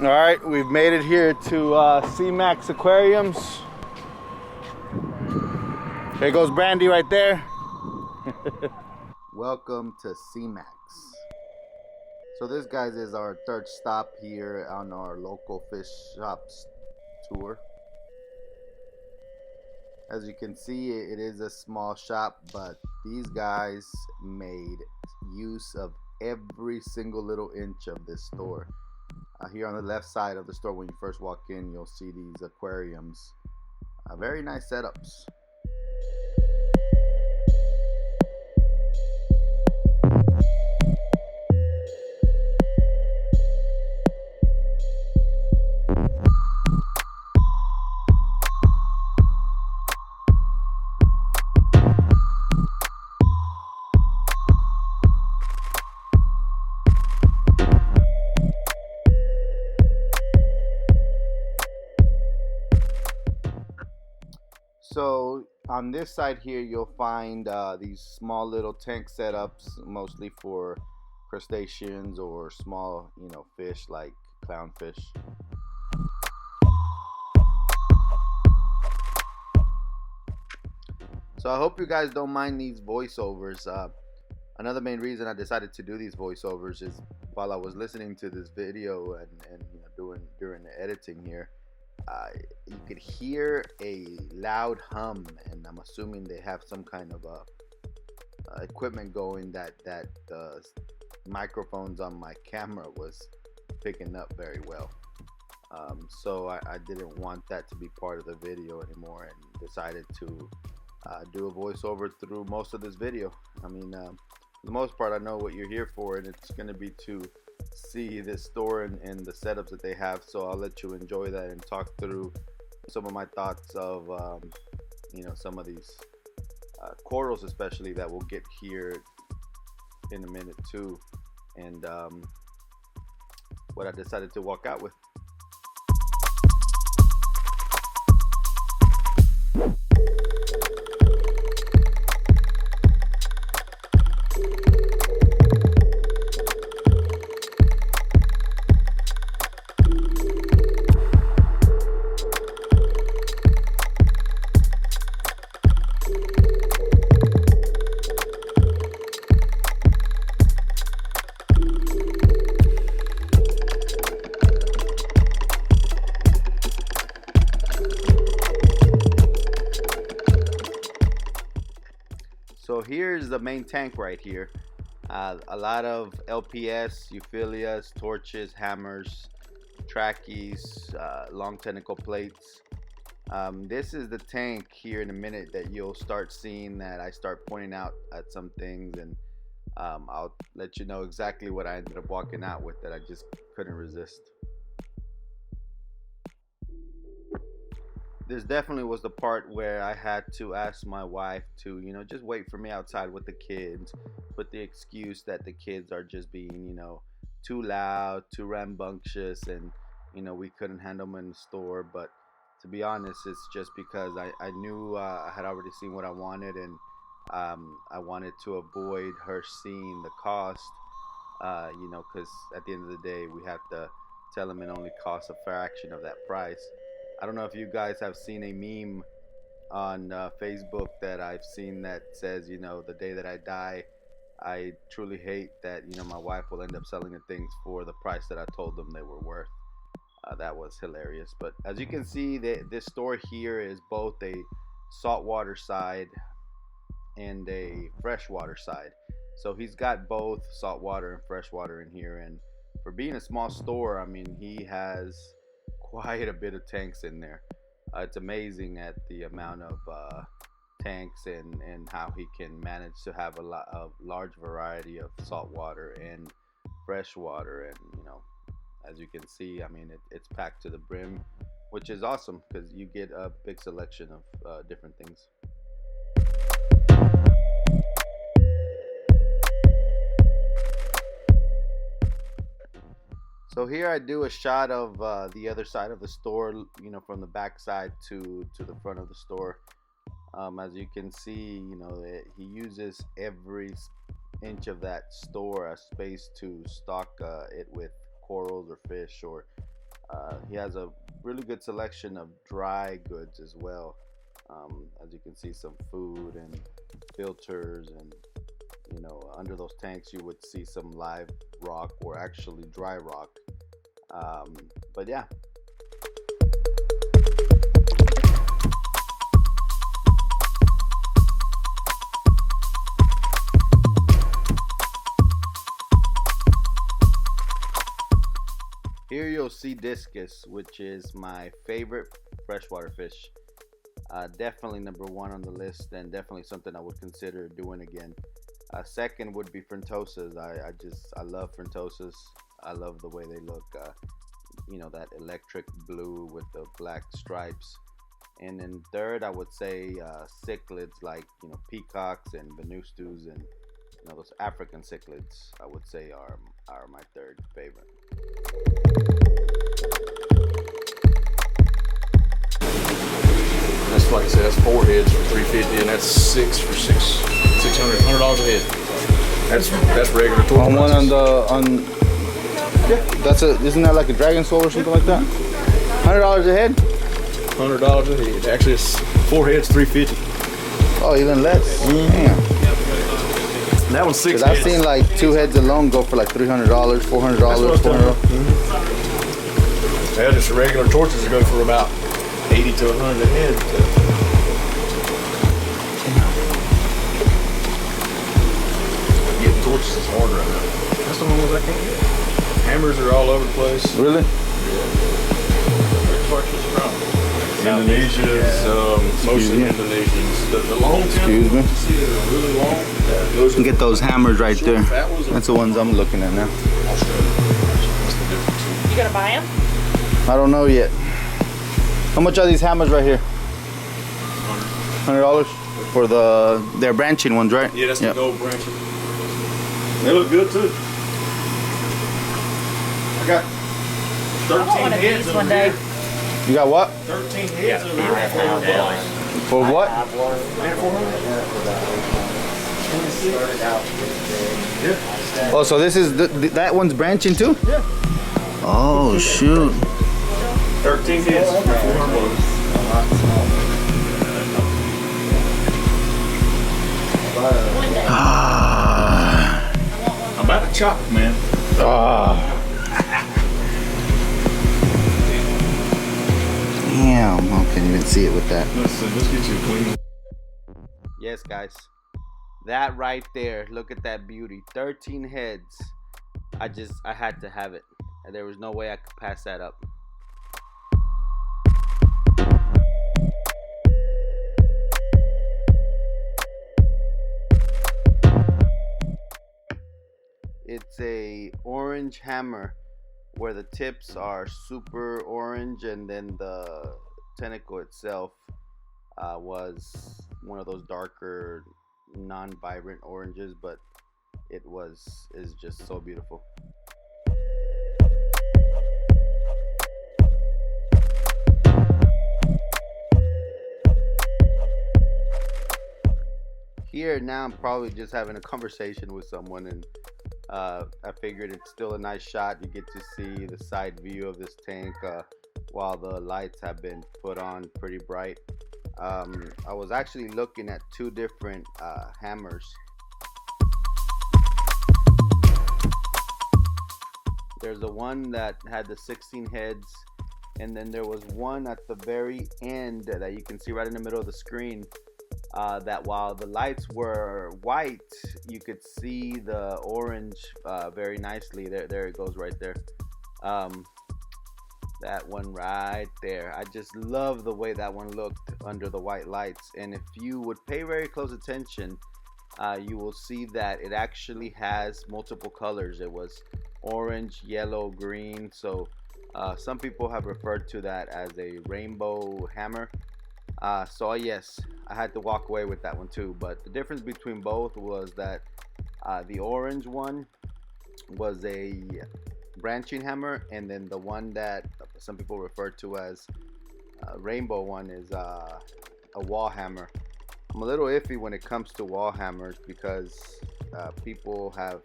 All right, we've made it here to MACS Aquariums. There goes Brandy right there. Welcome to MACS. So this, guys, is our third stop here on our local fish shops tour. As you can see, it is a small shop, but these guys made use of every single little inch of this store. Here on the left side of the store, when you first walk in, you'll see these aquariums. Very nice setups. So on this side here, you'll find these small little tank setups, mostly for crustaceans or small, fish like clownfish. So I hope you guys don't mind these voiceovers. Another main reason I decided to do these voiceovers is while I was listening to this video and during the editing here, you could hear a loud hum, and I'm assuming they have some kind of equipment going that the microphones on my camera was picking up very well. So I didn't want that to be part of the video anymore, and decided to do a voiceover through most of this video. I mean, for the most part, I know what you're here for, and it's going to be to see this store and the setups that they have. So I'll let you enjoy that and talk through some of my thoughts of some of these corals, especially, that we'll get here in a minute too, and what I decided to walk out with. So here's the main tank right here. A lot of LPS, euphyllias, torches, hammers, trackies, long tentacle plates. This is the tank here in a minute that you'll start seeing that I start pointing out at some things, and I'll let you know exactly what I ended up walking out with that I just couldn't resist. This definitely was the part where I had to ask my wife to, just wait for me outside with the kids, with the excuse that the kids are just being, too loud, too rambunctious, and, we couldn't handle them in the store. But to be honest, it's just because I knew I had already seen what I wanted, and I wanted to avoid her seeing the cost, because at the end of the day, we have to tell them it only costs a fraction of that price. I don't know if you guys have seen a meme on Facebook that I've seen that says, the day that I die, I truly hate that, my wife will end up selling the things for the price that I told them they were worth. That was hilarious. But as you can see, this store here is both a saltwater side and a freshwater side. So he's got both saltwater and freshwater in here. And for being a small store, I mean, he has quite a bit of tanks in there. It's amazing at the amount of tanks and how he can manage to have a large variety of saltwater and freshwater. And as you can see, I mean, it's packed to the brim, which is awesome because you get a big selection of different things. So here I do a shot of the other side of the store, from the back side to the front of the store. As you can see, he uses every inch of that store as space to stock it with corals or fish or He has a really good selection of dry goods as well. As you can see, some food and filters, and under those tanks you would see some live rock or actually dry rock. But yeah. Here you'll see discus, which is my favorite freshwater fish. Definitely number one on the list, and definitely something I would consider doing again. Second would be frentosas. I love frentosas. I love the way they look. That electric blue with the black stripes. And then third, I would say cichlids like peacocks and venustus, and those African cichlids. I would say are my third favorite. That's like I said, that's 4 heads for $350, and that's 6 for $600 a head. That's regular tour. On one yeah, isn't that like a dragon soul or something like that? $100 a head. $100 a head. Actually, it's 4 heads, $350. Oh, even less. Damn. That one's 6 heads. I've seen like 2 heads alone go for like $300, $400, $400. Yeah, just regular torches go for about 80 to 100 a head. Getting torches is hard right now. That's the one I can't get. Hammers are all over the place. Really? Indonesia's, mostly Indonesians. The long Excuse me. see that are really long. You can get those hammers right there. That's the ones I'm looking at now. You gonna buy them? I don't know yet. How much are these hammers right here? $100 for they're branching ones, right? Yeah, that's the gold branching. They look good too. I got 13 heads over here. You got what? 13 heads over here. For what? Oh, so this is that one's branching too? Yeah. Oh shoot. 13 heads. I'm about to chop it, man. Damn, I can't even see it with that. Let's get you a clean. Yes, guys. That right there. Look at that beauty. 13 heads. I had to have it. And there was no way I could pass that up. It's a orange hammer where the tips are super orange, and then the tentacle itself was one of those darker, non-vibrant oranges, but is just so beautiful. Here now I'm probably just having a conversation with someone, and I figured it's still a nice shot. You get to see the side view of this tank while the lights have been put on pretty bright. I was actually looking at 2 different hammers. There's the one that had the 16 heads, and then there was one at the very end that you can see right in the middle of the screen, that while the lights were white, you could see the orange very nicely. There it goes right there. That one right there. I just love the way that one looked under the white lights. And if you would pay very close attention, you will see that it actually has multiple colors. It was orange, yellow, green. So some people have referred to that as a rainbow hammer. So yes, I had to walk away with that one too. But the difference between both was that the orange one was a branching hammer, and then the one that some people refer to as rainbow one is a wall hammer. I'm a little iffy when it comes to wall hammers because people have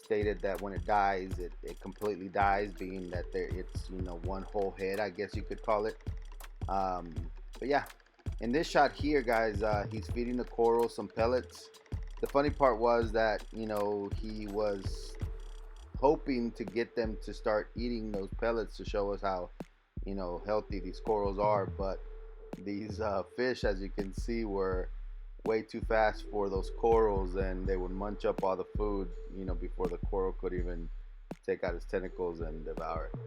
stated that when it dies, it completely dies, being that it's, you know, one whole head, I guess you could call it. But yeah, in this shot here, guys, he's feeding the coral some pellets. The funny part was that, you know, he was hoping to get them to start eating those pellets to show us how, you know, healthy these corals are, but these fish, as you can see, were way too fast for those corals, and they would munch up all the food, you know, before the coral could even take out his tentacles and devour it.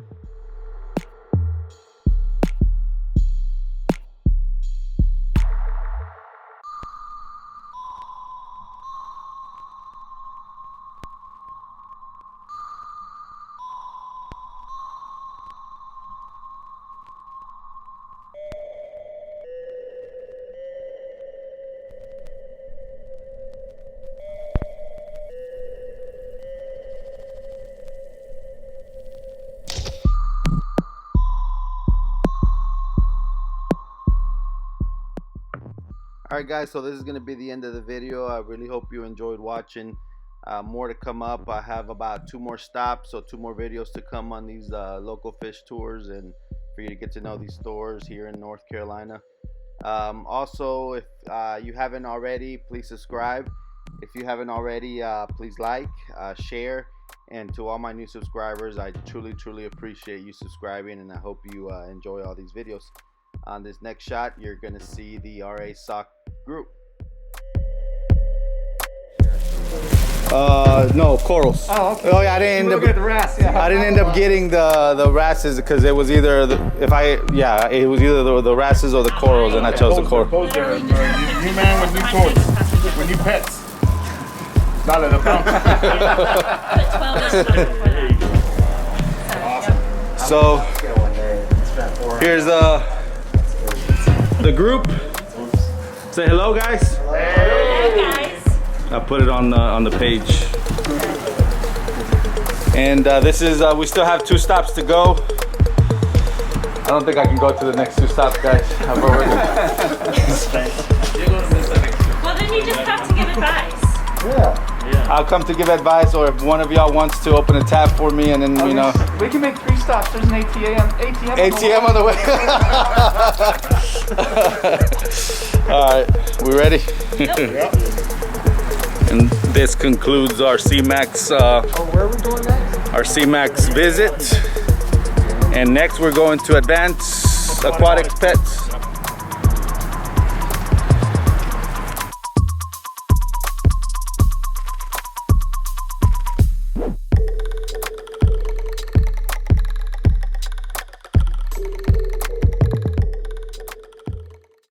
Alright guys, so this is going to be the end of the video. I really hope you enjoyed watching. More to come up. I have about 2 more stops, so 2 more videos to come on these local fish tours, and for you to get to know these stores here in North Carolina. Also, if you haven't already, please subscribe. If you haven't already, please like, share, and to all my new subscribers, I truly appreciate you subscribing, and I hope you enjoy all these videos. On this next shot, you're gonna see the RASOC group. No, corals. Oh, okay. Oh yeah, I didn't end up. The wrasse, yeah. I didn't end up getting the wrasses because it was either it was either the wrasses or the corals, and I chose the coral. New man with new toys, with new pets. Not at the fountain. So here's the group. Say hello, guys. Hello, guys. I put it on the page. And this is we still have 2 stops to go. I don't think I can go to the next 2 stops, guys. I've already. Well, then you just have to give advice. Yeah. I'll come to give advice, or if one of y'all wants to open a tab for me, and then, you know. We can make 3 stops. There's an ATM on the way. All right, we ready? Yep. And this concludes our CMACS. Where are we going next? Our CMACS visit. And next we're going to Advanced Aquatic Pets.